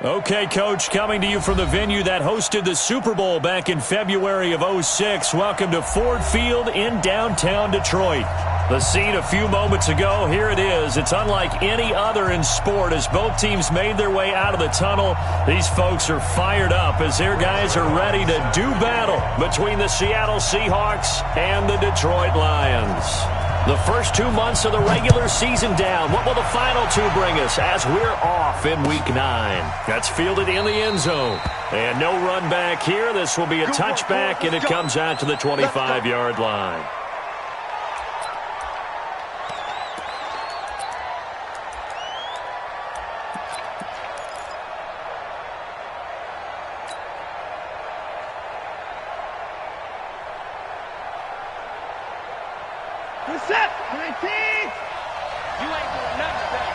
Okay, Coach, coming to you from the venue that hosted the Super Bowl back in February of '06. Welcome to Ford Field in downtown Detroit. The scene a few moments ago, here it is. It's unlike any other in sport as both teams made their way out of the tunnel. These folks are fired up as their guys are ready to do battle between the Seattle Seahawks and the Detroit Lions. The first 2 months of the regular season down. What will the final two bring us as we're off in Week 9? That's fielded in the end zone. And no run back here. This will be a touchback, and it comes out to the 25-yard line. Set, 19. You ain't doing nothing.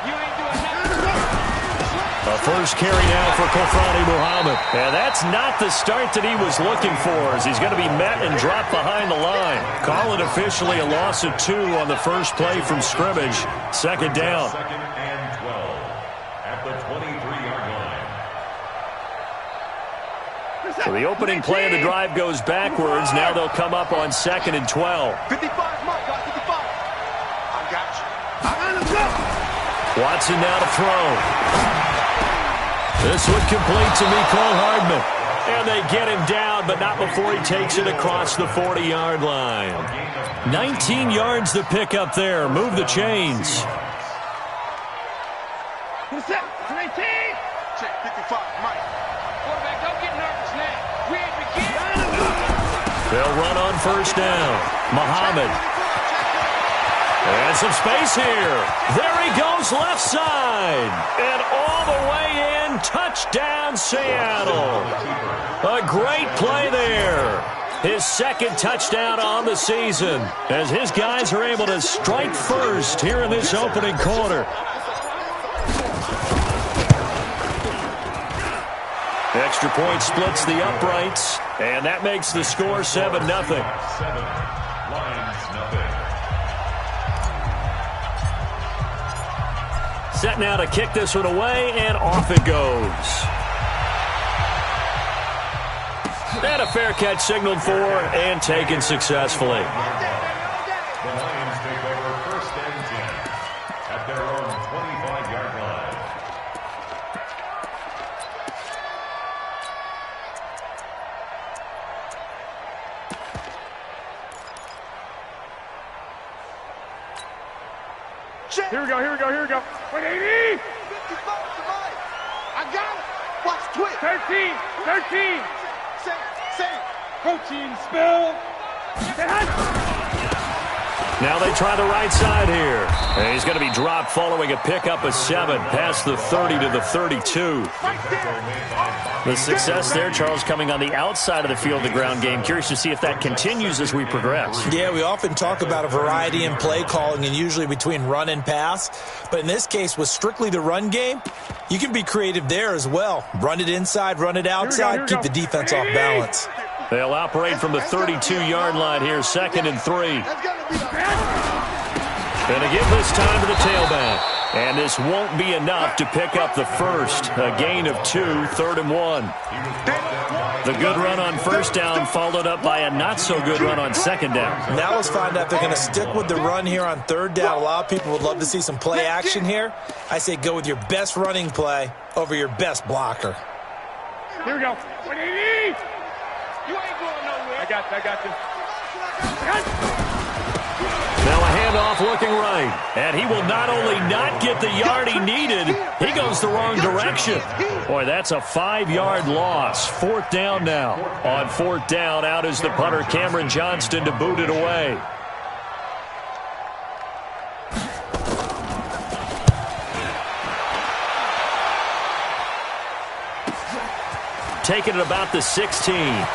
You ain't doing nothing. A first carry now for Kofrani Muhammad. And that's not the start that he was looking for as he's going to be met and dropped behind the line. Call it officially a loss of 2 on the first play from scrimmage. Second down. Second and 12 at the 23-yard line. So the opening play of the drive goes backwards. Now they'll come up on second and 12. 55, Mike, got 55. I got you. Watson now to throw. This one complete to Mecole Hardman. And they get him down, but not before he takes it across the 40-yard line. 19 yards to pick up there. Move the chains. Set, 19. Check, 55, Mike. Quarterback, don't get nervous now. We ain't beginning. They'll run on first down. Muhammad. And some space here. There he goes left side. And all the way in. Touchdown, Seattle. A great play there. His second touchdown on the season as his guys are able to strike first here in this opening quarter. Extra point splits the uprights, and that makes the score 7-0. 7, Lions nothing. Set now to kick this one away, and off it goes. And a fair catch signaled for and taken successfully. The Lions take over first and 10 at their own 25-yard line. Here we go. 180. 55, I got it. Watch twitch. 13. Say. Protein spill. Now they try the right side here. And he's going to be dropped following a pickup of 7 past the 30 to the 32. The success there, Charles, coming on the outside of the field, the ground game. Curious to see if that continues as we progress. Yeah, we often talk about a variety in play calling and usually between run and pass. But in this case, with strictly the run game, you can be creative there as well. Run it inside, run it outside, keep the defense off balance. They'll operate from the 32-yard line here, 2nd and 3. Going to give this time to the tailback. And this won't be enough to pick up the first. A gain of 2, 3rd and 1. The good run on first down followed up by a not-so-good run on second down. Now let's find out if they're going to stick with the run here on 3rd down. A lot of people would love to see some play action here. I say go with your best running play over your best blocker. Here we go. 180. You ain't going nowhere. I got you. Now a handoff looking right. And he will not only not get the yard he needed, he goes the wrong direction. Boy, that's a 5-yard loss. 4th down now. On 4th down, out is the punter Cameron Johnston to boot it away. Taking it about the 16.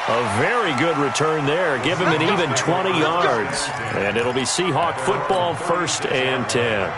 A very good return there. Give him an even 20 yards. And it'll be Seahawk football, 1st and 10.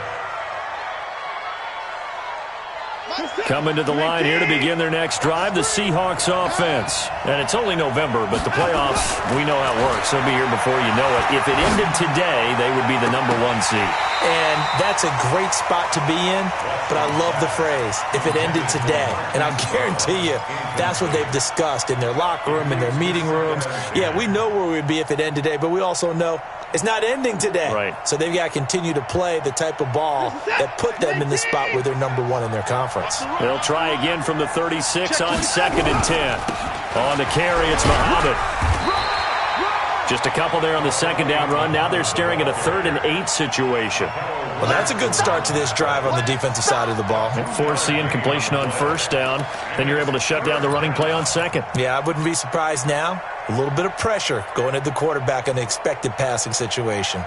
Coming to the line here to begin their next drive, the Seahawks offense. And it's only November, but the playoffs, we know how it works. They'll be here before you know it. If it ended today, they would be the #1 seed. And that's a great spot to be in, but I love the phrase, if it ended today. And I'll guarantee you, that's what they've discussed in their locker room, in their meeting rooms. Yeah, we know where we'd be if it ended today, but we also know it's not ending today. Right. So they've got to continue to play the type of ball that put them in the spot where they're #1 in their conference. They'll try again from the 36 on 2nd and 10. On the carry, it's Muhammad. Just a couple there on the 2nd down run. Now they're staring at a 3rd and 8 situation. Well, that's a good start to this drive on the defensive side of the ball. Forcing completion on 1st down. Then you're able to shut down the running play on 2nd. Yeah, I wouldn't be surprised now. A little bit of pressure going at the quarterback in the expected passing situation.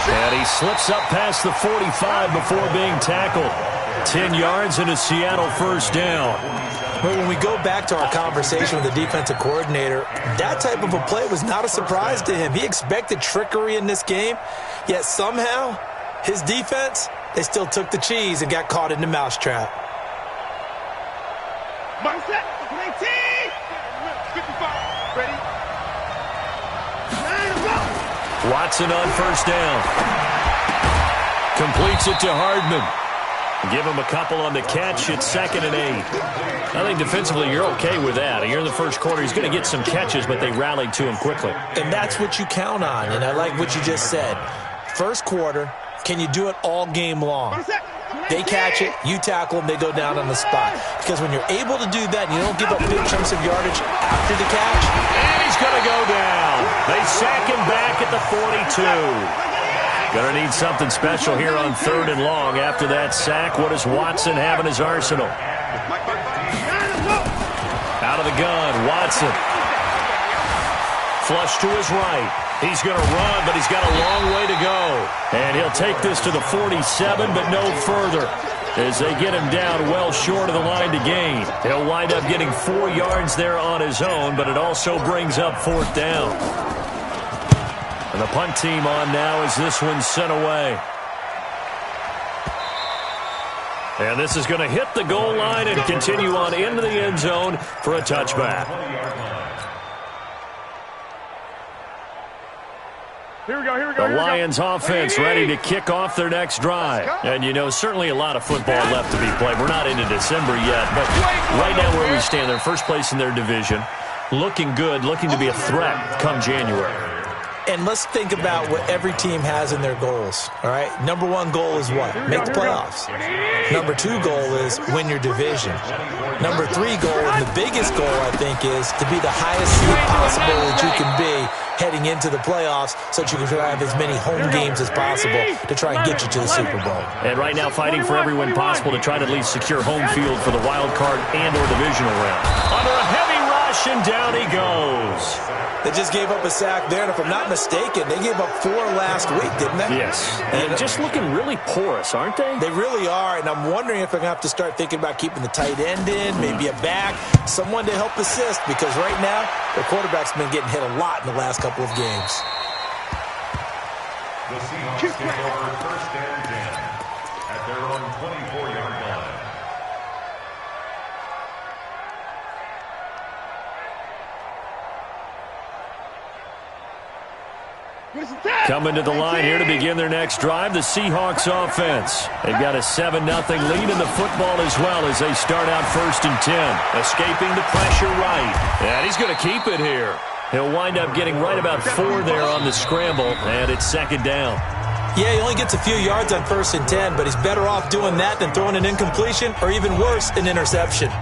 And he slips up past the 45 before being tackled. 10 yards and a Seattle 1st down. But when we go back to our conversation with the defensive coordinator, that type of a play was not a surprise to him. He expected trickery in this game, yet somehow his defense, they still took the cheese and got caught in the mousetrap. Watson on 1st down. Completes it to Hardman. Give him a couple on the catch. It's 2nd and 8. I think defensively you're okay with that. You're in the first quarter. He's going to get some catches, but they rallied to him quickly. And that's what you count on, and I like what you just said. First quarter, can you do it all game long? They catch it, you tackle them, they go down on the spot. Because when you're able to do that and you don't give up big chunks of yardage after the catch. And he's going to go down. They sack him back at the 42. Going to need something special here on 3rd and long. After that sack, what does Watson have in his arsenal? Out of the gun, Watson. Flush to his right. He's going to run, but he's got a long way to go. And he'll take this to the 47, but no further, as they get him down well short of the line to gain. He'll wind up getting 4 yards there on his own, but it also brings up 4th down. And the punt team on now as this one's sent away. And this is going to hit the goal line and continue on into the end zone for a touchback. Here we go. The Lions offense ready to kick off their next drive. And, you know, certainly a lot of football left to be played. We're not into December yet, but right now where we stand, they're first place in their division. Looking good, looking to be a threat come January. And let's think about what every team has in their goals, all right? #1 goal is what? Make the playoffs. #2 goal is win your division. #3 goal, and the biggest goal, I think, is to be the highest seed possible that you can be heading into the playoffs so that you can have as many home games as possible to try and get you to the Super Bowl. And right now fighting for every win possible to try to at least secure home field for the wild card and or divisional round. Under a heavy rush, and down he goes. They just gave up a sack there, and if I'm not mistaken, they gave up 4 last week, didn't they? Yes. And just looking really porous, aren't they? They really are, and I'm wondering if they're going to have to start thinking about keeping the tight end in, maybe a back, someone to help assist, because right now, their quarterback's been getting hit a lot in the last couple of games. The Seahawks take over 1st and 10 at their own 24-yard line. Coming to the line here to begin their next drive, the Seahawks offense. They've got a 7-0 lead in the football as well as they start out 1st and 10. Escaping the pressure right. And he's going to keep it here. He'll wind up getting right about 4 there on the scramble, and it's 2nd down. Yeah, he only gets a few yards on 1st and 10, but he's better off doing that than throwing an incompletion or even worse, an interception.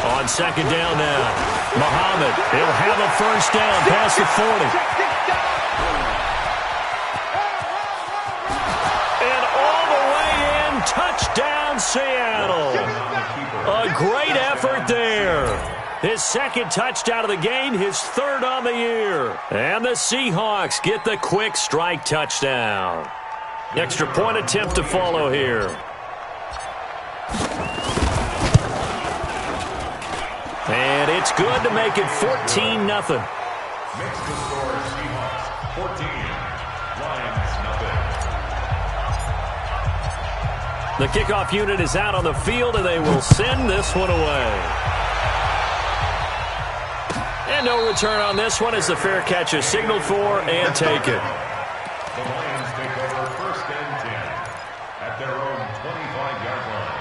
On 2nd down now, Muhammad, he'll have a 1st down past the 40. And all the way in, touchdown Seattle. A great effort there. His second touchdown of the game, his third on the year. And the Seahawks get the quick strike touchdown. Extra point attempt to follow here. And it's good to make it 14-0. Makes the score Seahawks 14, Lions nothing. The kickoff unit is out on the field, and they will send this one away. And no return on this one as the fair catch is signaled for and taken. The Lions take over 1st and 10 at their own 25-yard line.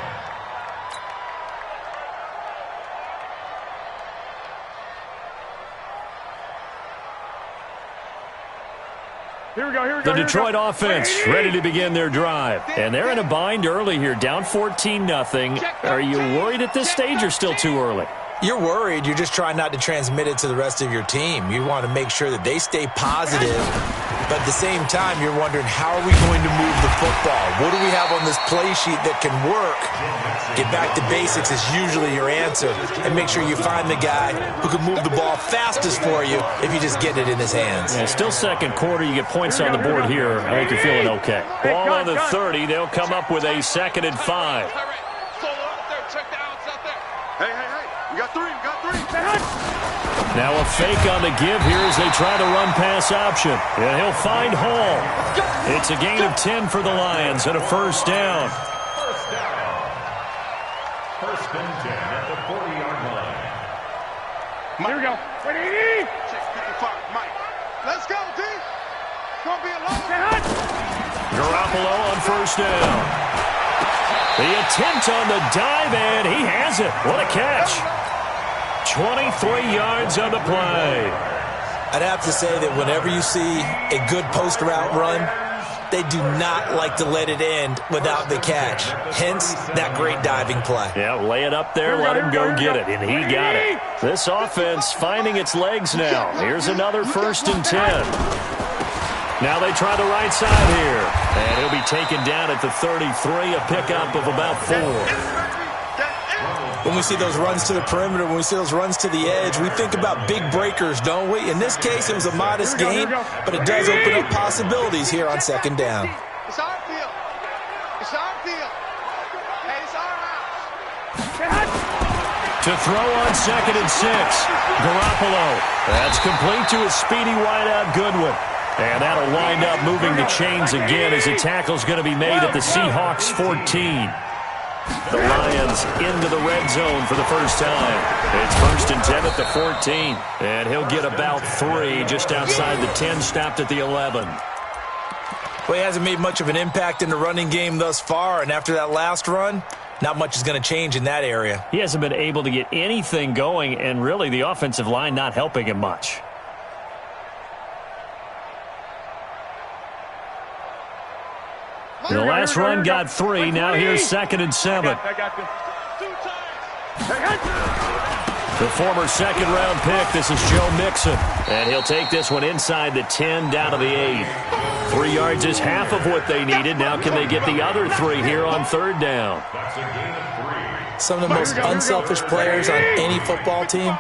Here we go. The Detroit offense ready to begin their drive. And they're in a bind early here, down 14-0. Are you worried at this stage or still too early? You're worried. You're just trying not to transmit it to the rest of your team. You want to make sure that they stay positive, but at the same time, you're wondering, how are we going to move the football? What do we have on this play sheet that can work? Get back to basics is usually your answer, and make sure you find the guy who can move the ball fastest for you if you just get it in his hands. Yeah, still second quarter. You get points on the board here. I think you're feeling okay. Ball on the 30. They'll come up with a 2nd and 5. Hey. We got three. Now a fake on the give here as they try the run-pass option. And he'll find Hall. It's a gain of 10 for the Lions and a 1st down. First down. 1st and 10 at the 40-yard line. Here we go. Ready? Check 55, Mike. Let's go, D. It's going to be a long hit. Garoppolo on 1st down. The attempt on the dive, and he has it. What a catch. 23 yards on the play. I'd have to say that whenever you see a good post route run, they do not like to let it end without the catch. Hence, that great diving play. Yeah, lay it up there, let him go get it, and he got it. This offense finding its legs now. Here's another 1st and 10. Now they try the right side here. And he'll be taken down at the 33, a pickup of about 4. When we see those runs to the perimeter, when we see those runs to the edge, we think about big breakers, don't we? In this case, it was a modest gain, but it does open up possibilities here on 2nd down. It's our field. Hey, it's our house. To throw on 2nd and 6. Garoppolo. That's complete to his speedy wideout Goodwin. And that'll wind up moving the chains again as the tackle's going to be made at the Seahawks 14. The Lions into the red zone for the first time. It's 1st and 10 at the 14. And he'll get about 3 just outside the 10, stopped at the 11. Well, he hasn't made much of an impact in the running game thus far, and after that last run, not much is going to change in that area. He hasn't been able to get anything going, and really the offensive line not helping him much. The last run got 3. Now here's 2nd and 7. The former 2nd-round pick, this is Joe Mixon. And he'll take this one inside the 10, down to the 8. 3 yards is half of what they needed. Now can they get the other 3 here on 3rd down? Some of the most unselfish players on any football team,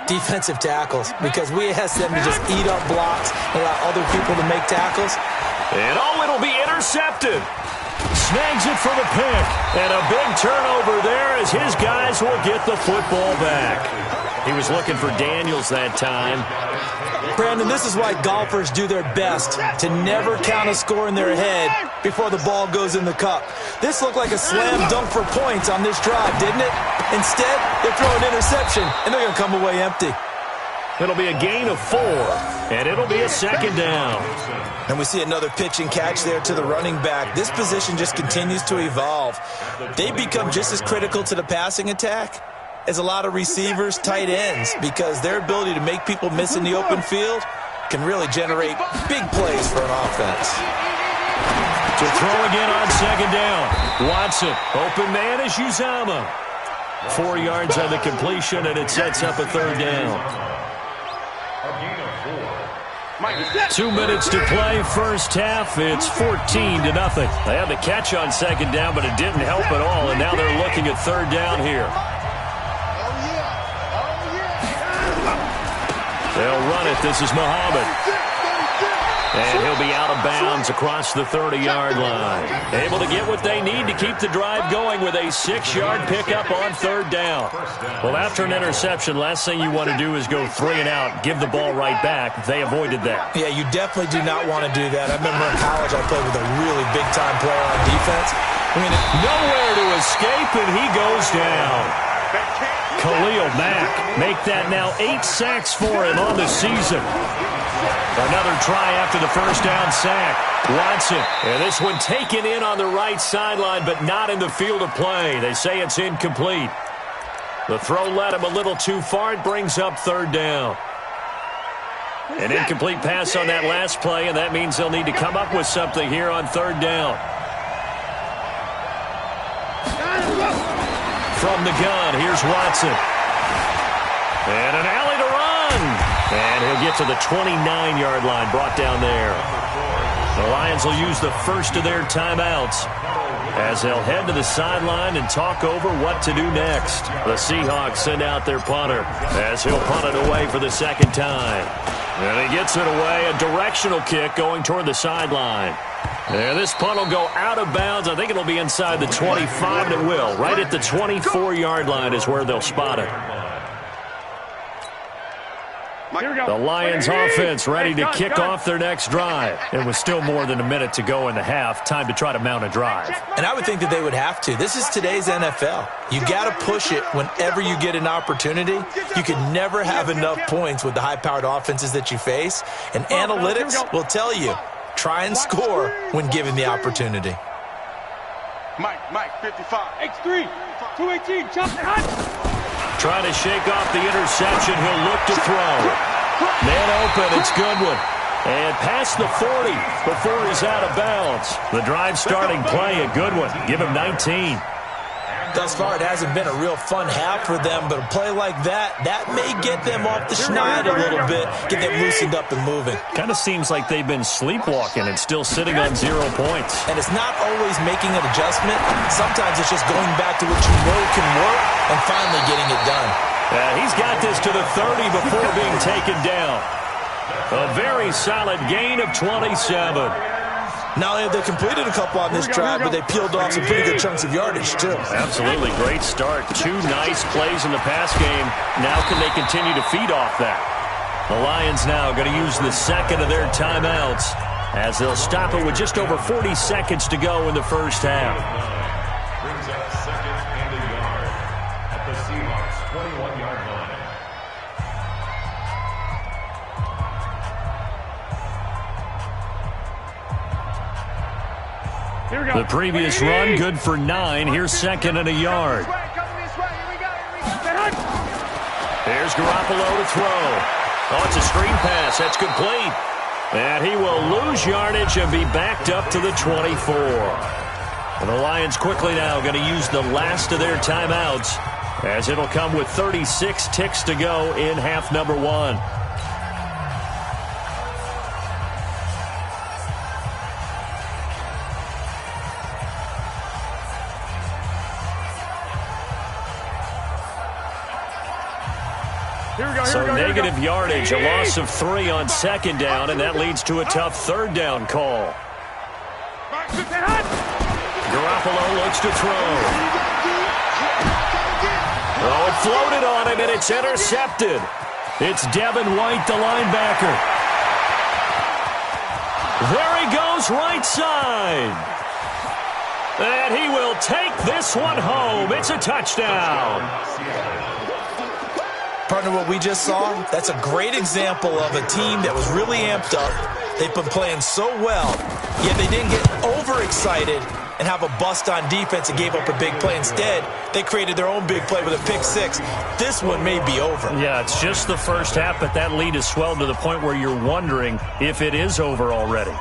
defensive tackles, because we ask them to just eat up blocks and allow other people to make tackles. And it'll be intercepted. Snags it for the pick. And a big turnover there as his guys will get the football back. He was looking for Daniels that time. Brandon, this is why golfers do their best to never count a score in their head before the ball goes in the cup. This looked like a slam dunk for points on this drive, didn't it? Instead, they throw an interception, and they're going to come away empty. It'll be a gain of 4, and it'll be a 2nd down. And we see another pitch and catch there to the running back. This position just continues to evolve. They become just as critical to the passing attack as a lot of receivers, tight ends, because their ability to make people miss in the open field can really generate big plays for an offense. To throw again on 2nd down. Watson, open man is Uzama. 4 yards on the completion, and it sets up a 3rd down. 2 minutes to play, first half. It's 14-0. They had the catch on 2nd down, but it didn't help at all, and now they're looking at 3rd down here. They'll run it. This is Muhammad. And he'll be out of bounds across the 30-yard line. Able to get what they need to keep the drive going with a 6-yard pickup on third down. Well, after an interception, last thing you want to do is go 3 and out, give the ball right back. They avoided that. Yeah, you definitely do not want to do that. I remember in college I played with a really big-time player on defense. Nowhere to escape, and he goes down. Khalil Mack make that now 8 sacks for him on the season. Another try after the first down sack. Watson. And this one taken in on the right sideline, but not in the field of play. They say it's incomplete. The throw led him a little too far. It brings up third down. An incomplete pass on that last play, and that means they'll need to come up with something here on third down. From the gun, here's Watson. And an alley to run. And he'll get to the 29-yard line, brought down there. The Lions will use the first of their timeouts as they'll head to the sideline and talk over what to do next. The Seahawks send out their punter as he'll punt it away for the second time. And he gets it away, a directional kick going toward the sideline. And this punt will go out of bounds. I think it'll be inside the 25, and it will. Right at the 24-yard line is where they'll spot it. The Lions offense ready to kick off their next drive. It was still more than a minute to go in the half. Time to try to mount a drive. And I would think that they would have to. This is today's NFL. You got to push it whenever you get an opportunity. You can never have enough points with the high-powered offenses that you face. And analytics will tell you, try and score when given the opportunity. Mike, 55. X3, 218, chop it hot. Trying to shake off the interception. He'll look to throw. Man open. It's Goodwin. And past the 40 before he's out of bounds. The drive starting play at Goodwin. Give him 19. Thus far, it hasn't been a real fun half for them, but a play like that may get them off the schneid a little bit, get them loosened up and moving. Kind of seems like they've been sleepwalking and still sitting on 0 points. And it's not always making an adjustment. Sometimes it's just going back to what you know can work and finally getting it done. He's got this to the 30 before being taken down. A very solid gain of 27. Not only have they completed a couple on this drive, but they peeled off some pretty good chunks of yardage, too. Absolutely. Great start. 2 nice plays in the pass game. Now can they continue to feed off that? The Lions now going to use the second of their timeouts as they'll stop it with just over 40 seconds to go in the first half. Brings up second and a yard at the Seahawks' 21-yard line. The previous run, good for 9. Here's second and a yard. Here's Garoppolo to throw. Oh, it's a screen pass. That's complete. And he will lose yardage and be backed up to the 24. And the Lions quickly now going to use the last of their timeouts as it'll come with 36 ticks to go in half number 1. So negative yardage, a loss of 3 on second down, and that leads to a tough third down call. Garoppolo looks to throw. Oh, it floated on him, and it's intercepted. It's Devin White, the linebacker. There he goes, right side. And he will take this one home. It's a touchdown. Partner, what we just saw, that's a great example of a team that was really amped up. They've been playing so well, yet they didn't get overexcited and have a bust on defense and gave up a big play. Instead, they created their own big play with a pick 6. This one may be over. Yeah, it's just the first half, but that lead has swelled to the point where you're wondering if it is over already.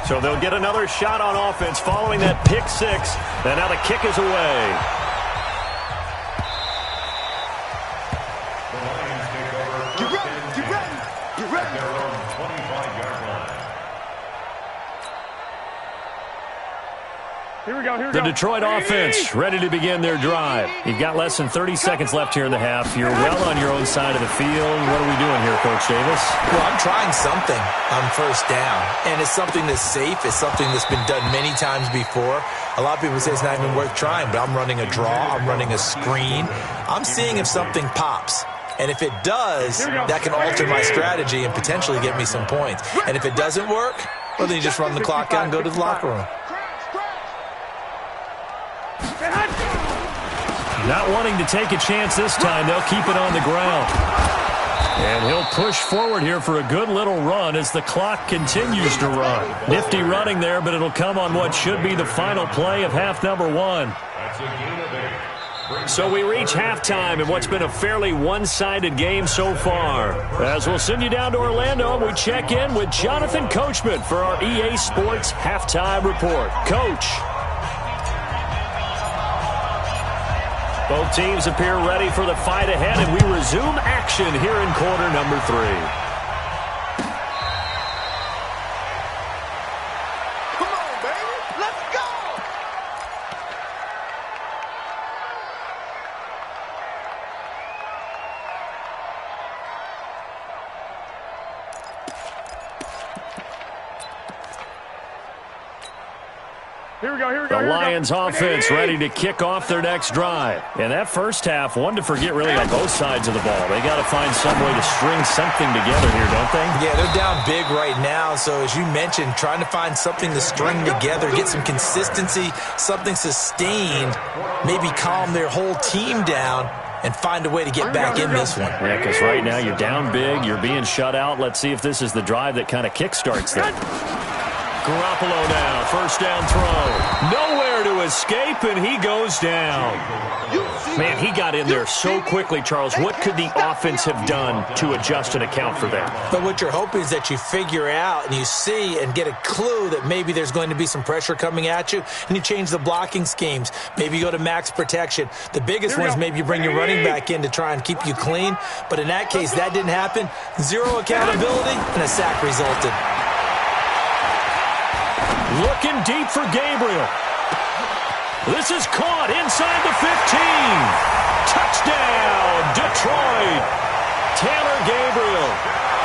So they'll get another shot on offense following that pick 6. And now the kick is away. Get ready. at their own 25-yard line. Here we go, here we The go. Detroit offense ready to begin their drive. You've got less than 30 seconds left here in the half. You're well on your own side of the field. What are we doing here, Coach Davis? Well, I'm trying something on first down, and it's something that's safe. It's something that's been done many times before. A lot of people say it's not even worth trying, but I'm running a draw. I'm running a screen. I'm seeing if something pops. And if it does, that can alter my strategy and potentially get me some points. And if it doesn't work, well, then you just run the clock out and go to the locker room. Not wanting to take a chance this time, they'll keep it on the ground. And he'll push forward here for a good little run as the clock continues to run. Nifty running there, but it'll come on what should be the final play of half number 1. That's a gain of 8. So we reach halftime in what's been a fairly one-sided game so far. As we'll send you down to Orlando, we check in with Jonathan Coachman for our EA Sports Halftime Report. Coach. Both teams appear ready for the fight ahead, and we resume action here in quarter number 3. Come on, baby. Let's go. Here we go, here we go. The Lions offense ready to kick off their next drive. And that first half, one to forget really on both sides of the ball. They got to find some way to string something together here, don't they? Yeah, they're down big right now. So as you mentioned, trying to find something to string together, get some consistency, something sustained, maybe calm their whole team down and find a way to get back in this one. Yeah, because right now you're down big, you're being shut out. Let's see if this is the drive that kind of kickstarts them. Garoppolo now, first down throw. Nowhere to escape, and he goes down. Man, he got in there so quickly, Charles. What could the offense have done to adjust and account for that? But what you're hoping is that you figure out and you see and get a clue that maybe there's going to be some pressure coming at you, and you change the blocking schemes. Maybe you go to max protection. The biggest one is maybe you bring your running back in to try and keep you clean. But in that case, that didn't happen. Zero accountability, and a sack resulted. Looking deep for Gabriel. This is caught inside the 15. Touchdown, Detroit. Taylor Gabriel,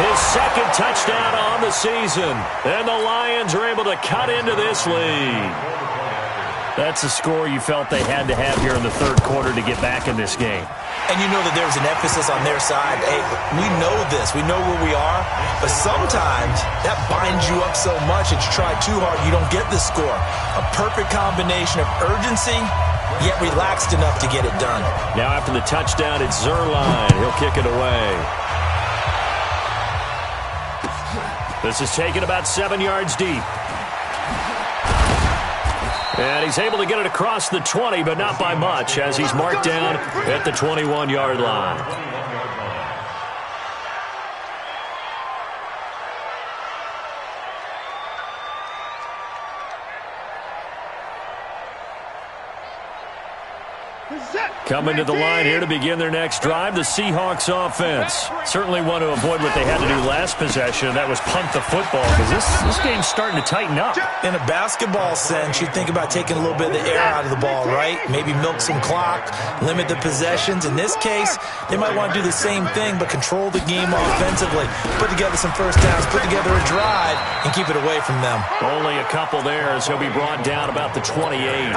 his second touchdown on the season. And the Lions are able to cut into this lead. That's a score you felt they had to have here in the third quarter to get back in this game. And you know that there's an emphasis on their side. Hey, we know this. We know where we are. But sometimes that binds you up so much that you try too hard, you don't get the score. A perfect combination of urgency, yet relaxed enough to get it done. Now after the touchdown, it's Zerline. He'll kick it away. This is taken about 7 yards deep. And he's able to get it across the 20, but not by much, as he's marked down at the 21-yard line. Coming to the line here to begin their next drive, the Seahawks offense. Certainly want to avoid what they had to do last possession, and that was punt the football, because this game's starting to tighten up. In a basketball sense, you think about taking a little bit of the air out of the ball, right? Maybe milk some clock, limit the possessions. In this case, they might want to do the same thing, but control the game offensively. Put together some first downs, put together a drive, and keep it away from them. Only a couple there as he'll be brought down about the 28.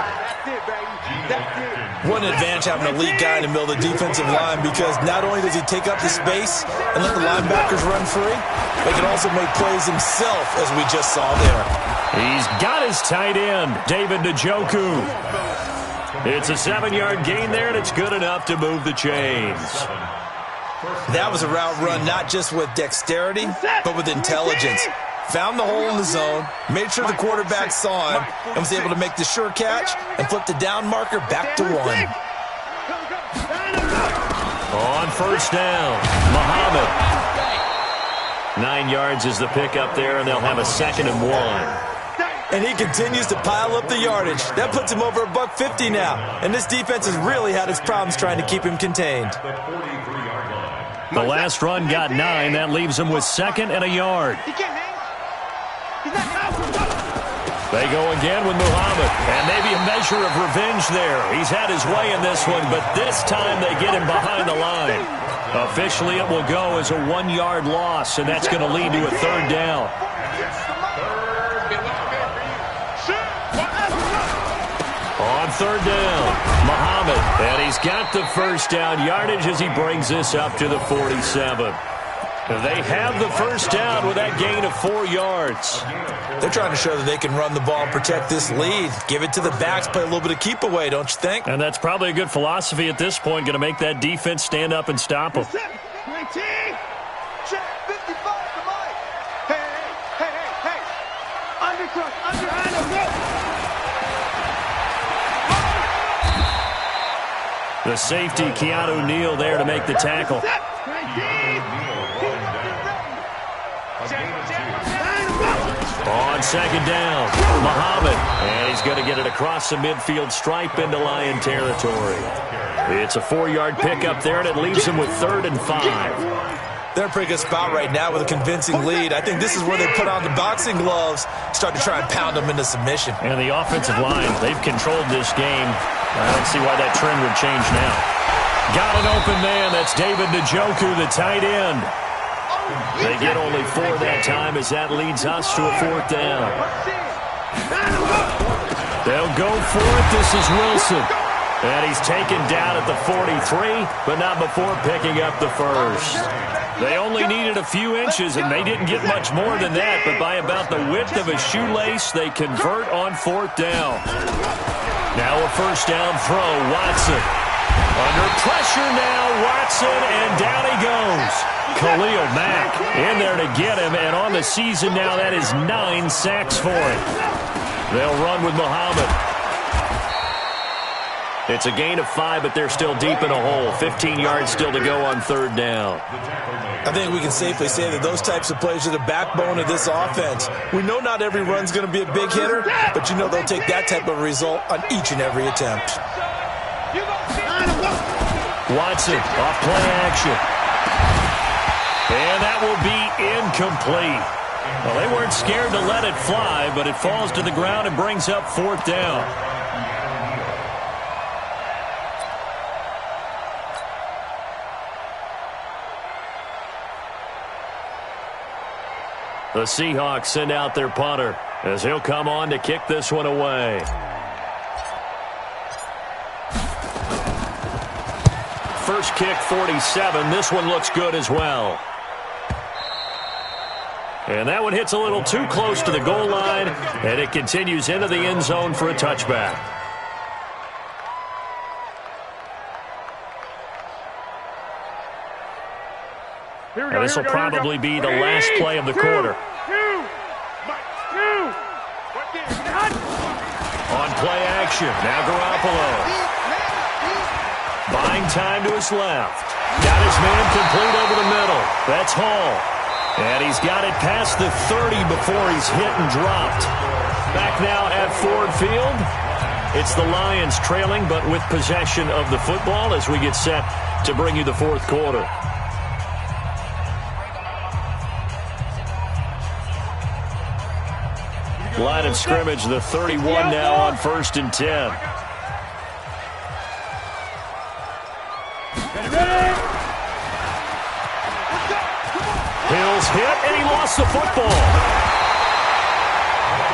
What an advantage having a lead guy in the middle of the defensive line, because not only does he take up the space and let the linebackers run free, but he can also make plays himself, as we just saw there. He's got his tight end, David Njoku. It's a 7-yard gain there, and it's good enough to move the chains. That was a route run not just with dexterity, but with intelligence. Found the hole in the zone, made sure the quarterback saw him, and was able to make the sure catch and flip the down marker back to 1. On first down, Muhammad. 9 yards is the pickup there, and they'll have a 2nd and 1. And he continues to pile up the yardage. That puts him over $150 now. And this defense has really had its problems trying to keep him contained. The 43-yard line. The last run got 9. That leaves him with 2nd and a yard. He can't hang. He's not. They go again with Muhammad, and maybe a measure of revenge there. He's had his way in this one, but this time they get him behind the line. Officially, it will go as a 1-yard loss, and that's going to lead to a 3rd down. On 3rd down, Muhammad, and he's got the 1st down yardage as he brings this up to the 47. They have the 1st down with that gain of 4 yards. They're trying to show that they can run the ball and protect this lead. Give it to the backs, play a little bit of keep away, don't you think? And that's probably a good philosophy at this point, going to make that defense stand up and stop them. 19. Check 55 to Mike. Hey. Undercross, The safety, Keanu Neal, there to make the tackle. On 2nd down, Muhammad, and he's going to get it across the midfield stripe into Lion territory. It's a 4-yard pickup there, and it leaves him with 3rd and 5. They're in a pretty good spot right now with a convincing lead. I think this is where they put on the boxing gloves, start to try and pound them into submission. And the offensive line, they've controlled this game. I don't see why that trend would change now. Got an open man. That's David Njoku, the tight end. They get only 4 that time as that leads us to a 4th down. They'll go for it. This is Wilson. And he's taken down at the 43, but not before picking up the 1st. They only needed a few inches, and they didn't get much more than that, but by about the width of a shoelace, they convert on 4th down. Now a 1st down throw, Watson. Under pressure now, Watson, and down he goes. Khalil Mack in there to get him, and on the season now, that is 9 sacks for him. They'll run with Muhammad. It's a gain of 5, but they're still deep in a hole. 15 yards still to go on 3rd down. I think we can safely say that those types of plays are the backbone of this offense. We know not every run's going to be a big hitter, but you know they'll take that type of result on each and every attempt. Watson off play action. And that will be incomplete. Well, they weren't scared to let it fly, but it falls to the ground and brings up 4th down. The Seahawks send out their punter as he'll come on to kick this one away. First kick, 47. This one looks good as well. And that one hits a little too close to the goal line, and it continues into the end zone for a touchback. This will probably be the last play of the quarter. On play action, now Garoppolo. Buying time to his left. Got his man complete over the middle. That's Hall. And he's got it past the 30 before he's hit and dropped. Back now at Ford Field. It's the Lions trailing, but with possession of the football as we get set to bring you the 4th quarter. Line of scrimmage, the 31 now on 1st and 10. Hills hit, and he lost the football.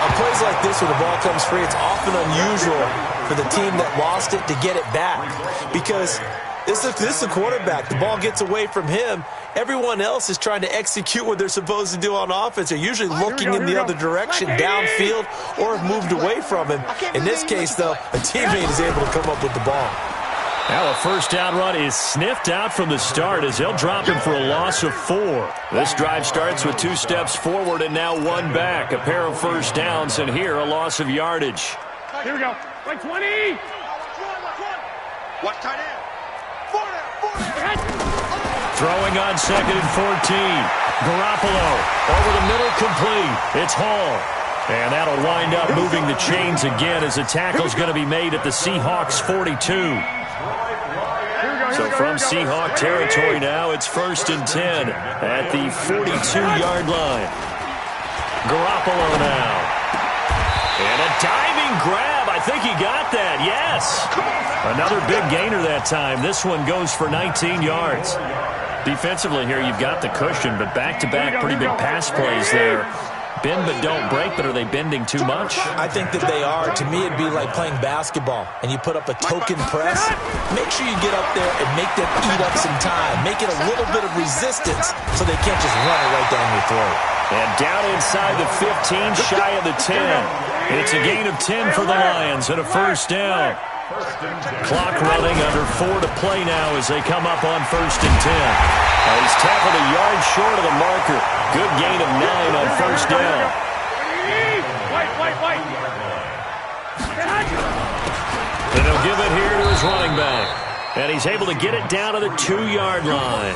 On plays like this where the ball comes free, it's often unusual for the team that lost it to get it back. Because this is the quarterback. The ball gets away from him. Everyone else is trying to execute what they're supposed to do on offense. They're usually looking in the other direction, downfield, or have moved away from him. In this case, though, a teammate is able to come up with the ball. Now a 1st down run is sniffed out from the start as they'll drop him for a loss of 4. This drive starts with 2 steps forward and now 1 back. A pair of 1st downs, and here a loss of yardage. Here we go. Like 20. Watch tight end. 4 down. Throwing on 2nd and 14. Garoppolo over the middle, complete. It's Hall. And that'll wind up moving the chains again as the tackle's going to be made at the Seahawks 42. Here we go. So from Seahawk territory now, it's 1st and 10 at the 42-yard line. Garoppolo now. And a diving grab. I think he got that. Yes. Another big gainer that time. This one goes for 19 yards. Defensively here, you've got the cushion, but back-to-back pretty big pass plays there. Bend but don't break, but are they bending too much? I think that they are. To me, it'd be like playing basketball, and you put up a token press. Make sure you get up there and make them eat up some time. Make it a little bit of resistance so they can't just run it right down your throat. And down inside the 15, shy of the 10. It's a gain of 10 for the Lions and a 1st down. Clock running, under 4 to play now as they come up on 1st and 10. He's tackled a yard short of the marker. Good gain of 9 on 1st down. And he'll give it here to his running back. And he's able to get it down to the 2-yard line.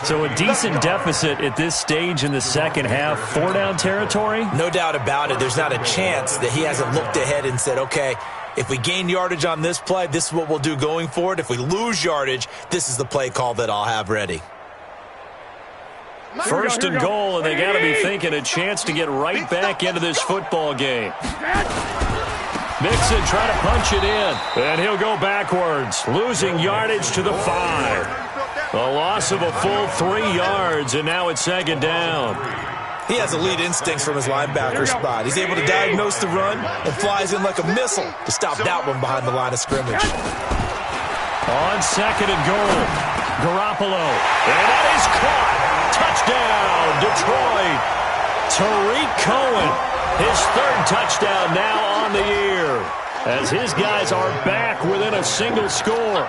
So a decent deficit at this stage in the second half. 4-down territory? No doubt about it. There's not a chance that he hasn't looked ahead and said, okay, if we gain yardage on this play, this is what we'll do going forward. If we lose yardage, this is the play call that I'll have ready. 1st and goal, and they got to be thinking a chance to get right back into this football game. Mixon trying to punch it in, and he'll go backwards, losing yardage to the 5. A loss of a full 3 yards, and now it's 2nd down. He has elite instincts from his linebacker spot. He's able to diagnose the run and flies in like a missile to stop that one behind the line of scrimmage. On 2nd and goal, Garoppolo, and that is caught. Touchdown, Detroit. Tariq Cohen, his 3rd touchdown now on the year, as his guys are back within a single score.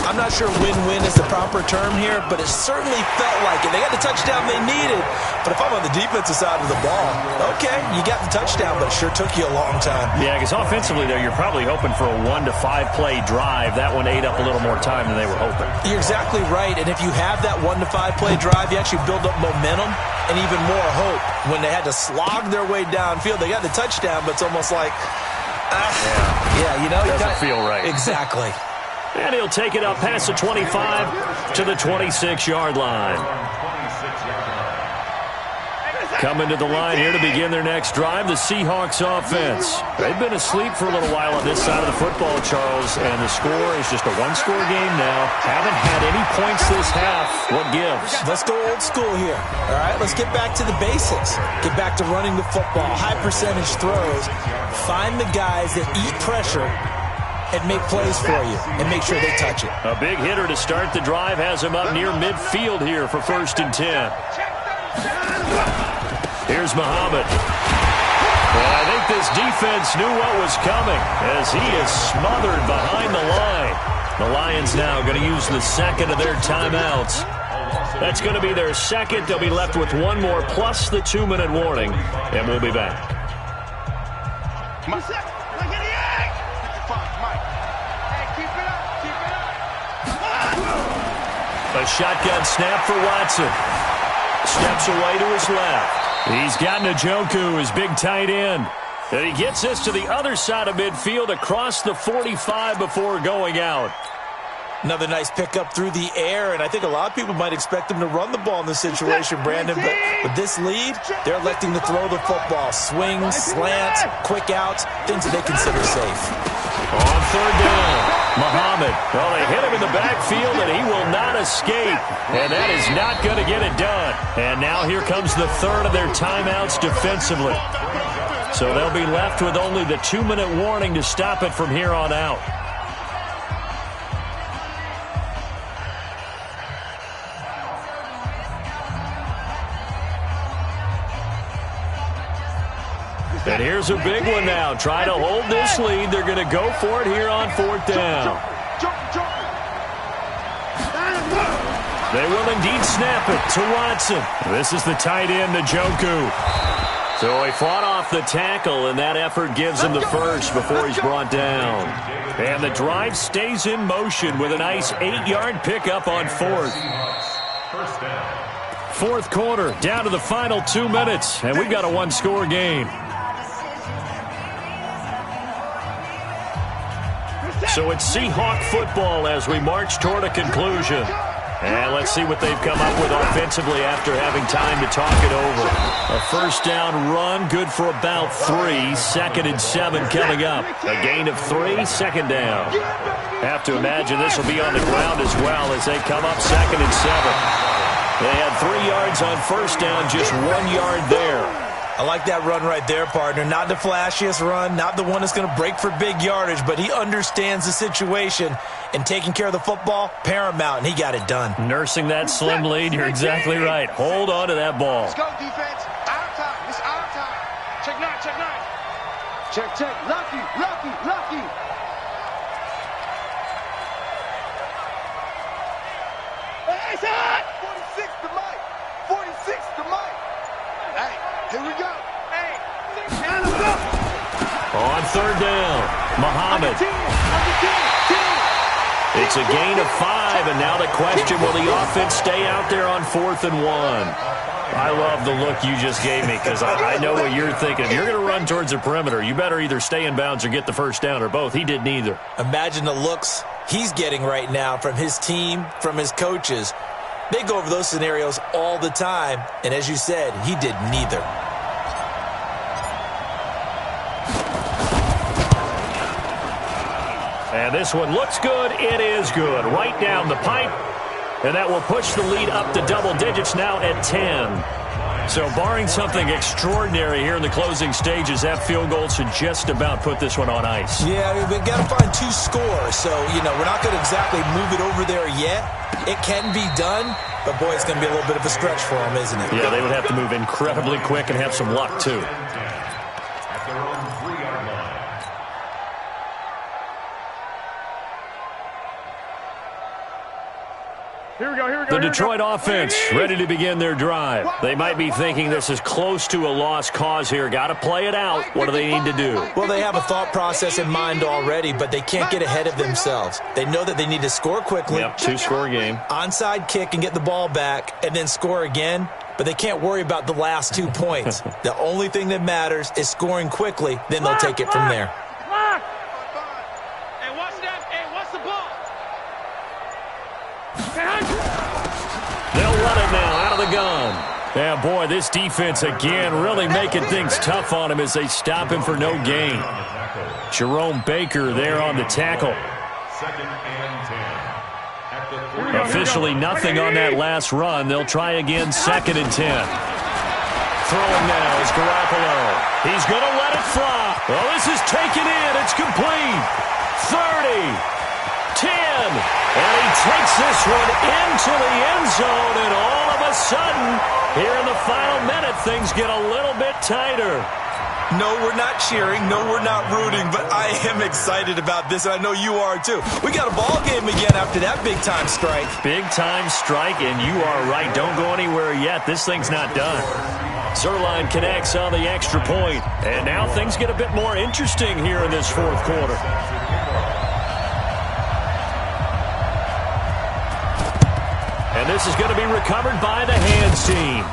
I'm not sure win-win is the proper term here, but it certainly felt like it. They got the touchdown they needed, but if I'm on the defensive side of the ball, okay, you got the touchdown, but it sure took you a long time. Yeah, because offensively there, you're probably hoping for a 1 to 5 play drive. That one ate up a little more time than they were hoping. You're exactly right, and if you have that 1 to 5 play drive, you actually build up momentum and even more hope. When they had to slog their way downfield, they got the touchdown, but it's almost like, you know, doesn't feel right. Exactly. And he'll take it up past the 25 to the 26-yard line. Coming to the line here to begin their next drive, the Seahawks offense. They've been asleep for a little while on this side of the football, Charles, and the score is just a 1-score game now. Haven't had any points this half. What gives? Let's go old school here. All right, let's get back to the basics. Get back to running the football, high percentage throws. Find the guys that eat pressure and make plays for you, and make sure they touch it. A big hitter to start the drive has him up near midfield here for 1st and 10. Here's Muhammad. Well, I think this defense knew what was coming as he is smothered behind the line. The Lions now going to use the 2nd of their timeouts. That's going to be their 2nd. They'll be left with 1 more plus the 2-minute warning, and we'll be back. A shotgun snap for Watson. Steps away to his left. He's got Njoku, his big tight end. And he gets this to the other side of midfield across the 45 before going out. Another nice pickup through the air, and I think a lot of people might expect them to run the ball in this situation, Brandon, but with this lead, they're electing to throw the football. Swings, slants, quick outs, things that they consider safe. On 3rd down, Muhammad. Well, they hit him in the backfield, and he will not escape, and that is not going to get it done. And now here comes the 3rd of their timeouts defensively. So they'll be left with only the 2-minute warning to stop it from here on out. And here's a big one now. Try to hold this lead. They're going to go for it here on 4th down. They will indeed snap it to Watson. This is the tight end, Njoku. So he fought off the tackle, and that effort gives him the 1st before he's brought down. And the drive stays in motion with a nice 8-yard pickup on 4th. 4th quarter, down to the final 2 minutes, and we've got a 1-score game. So it's Seahawk football as we march toward a conclusion. And let's see what they've come up with offensively after having time to talk it over. A first down run, good for about 3. 2nd and 7 coming up. A gain of 3, 2nd down. Have to imagine this will be on the ground as well as they come up 2nd and 7. They had 3 yards on first down, just 1 yard there. I like that run right there, partner. Not the flashiest run, not the one that's going to break for big yardage, but he understands the situation, and taking care of the football, paramount, and he got it done. Nursing that slim lead, you're exactly right. Hold on to that ball. Let's go, defense. Our time. It's our time. Check 9, check 9. Check, check. Lucky, lucky, lucky. Hey, it's hot. 46 to Mike. 46 to Mike. Hey, here we go. Hey, now let's go. On 3rd down, Muhammad. It's a gain of 5, and now the question, will the offense stay out there on 4th and 1? I love the look you just gave me because I know what you're thinking. If you're going to run towards the perimeter, you better either stay in bounds or get the first down, or both. He did neither. Imagine the looks he's getting right now from his team, from his coaches. They go over those scenarios all the time, and as you said, he did neither. And this one looks good. It is good. Right down the pipe. And that will push the lead up to double digits now at 10. So barring something extraordinary here in the closing stages, that field goal should just about put this one on ice. Yeah, we've got to find 2 scores. So, we're not going to exactly move it over there yet. It can be done, but, boy, it's going to be a little bit of a stretch for them, isn't it? Yeah, they would have to move incredibly quick and have some luck, too. At their own 3-yard line. Here we go, here we go. The Detroit offense ready to begin their drive. They might be thinking this is close to a lost cause here. Got to play it out. What do they need to do? Well, they have a thought process in mind already, but they can't get ahead of themselves. They know that they need to score quickly. Yep, 2-score game. Onside kick and get the ball back and then score again, but they can't worry about the last 2 points. The only thing that matters is scoring quickly, then they'll take it from there. Hey, watch that. Hey, watch the ball. They'll run it now out of the gun. Yeah, boy, this defense again really making things tough on him as they stop him for no gain. Jerome Baker there on the tackle. 2nd and 10. Officially nothing on that last run. They'll try again, 2nd and 10. Throwing now is Garoppolo. He's going to let it fly. Well, this is taken in. It's complete. 30. 10, and he takes this one into the end zone, and all of a sudden, here in the final minute, things get a little bit tighter. No, we're not cheering. No, we're not rooting, but I am excited about this, and I know you are too. We got a ball game again after that big-time strike. Big-time strike, and you are right. Don't go anywhere yet. This thing's not done. Zerline connects on the extra point, and now things get a bit more interesting here in this 4th quarter. And this is going to be recovered by the hands team.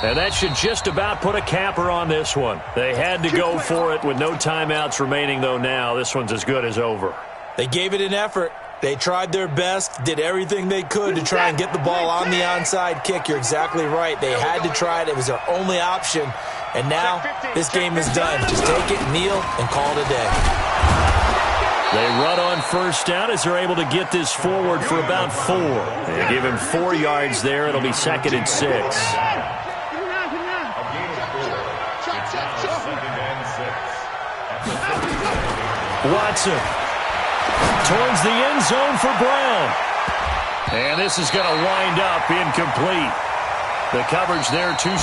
And that should just about put a capper on this one. They had to go for it with no timeouts remaining, though now. This one's as good as over. They gave it an effort. They tried their best, did everything they could to try and get the ball on the onside kick. You're exactly right. They had to try it. It was their only option. And now this game is done. Just take it, kneel, and call it a day. They run on first down as they're able to get this forward for about 4. They give him 4 yards there. It'll be 2nd and 6. Watson towards the end zone for Brown. And this is going to wind up incomplete. The coverage there too